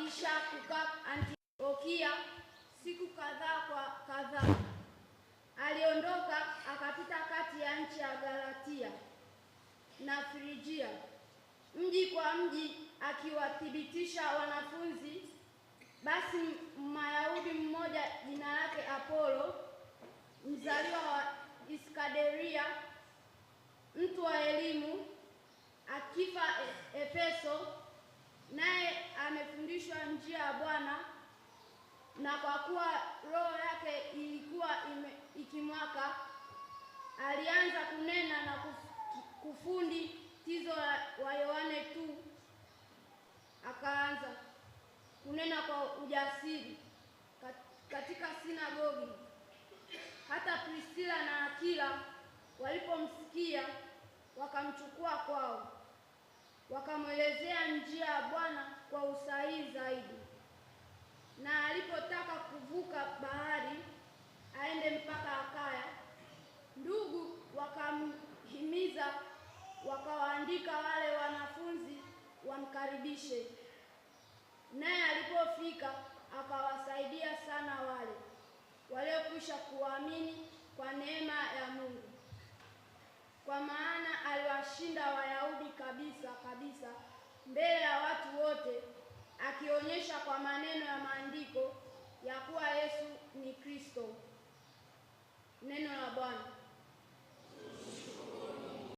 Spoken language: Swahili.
kisha kukaa Antiokia siku kadhaa kwa kadhaa. Aliondoka akapita kati ya nchi ya Galatia na Frigia, mji kwa mji, akiwathibitisha wanafunzi. Basi Myahudi mmoja jina lake Apolo, mzaliwa wa Iskanderia, mtu wa elimu, akifa Efeso, naye amefundishwa njia ya Bwana, na kwa kuwa roho yake ilikuwa ikimwaka, alianza kunena na kufundi tizo wa Yohane tu. Akaanza kunena kwa ujasiri katika sinagogi. Hata Priscilla na Akila walipomsikia, wakamchukua kwao, wakamwelezea njia ya Bwana kwa usahihi zaidi. Na alipotaka kuvuka bahari aende mpaka Akaya, ndugu wakamhimiza, wakawaandika wale wanafunzi wamkaribishe. Naye alipofika akawasaidia sana wale waliokwisha kuamini kwa neema ya Mungu, kwa maana aliwashinda Wayahudi kabisa mbele ya watu wote, akionyesha kwa maneno ya maandiko ya kuwa Yesu ni Kristo. Neno la Bwana.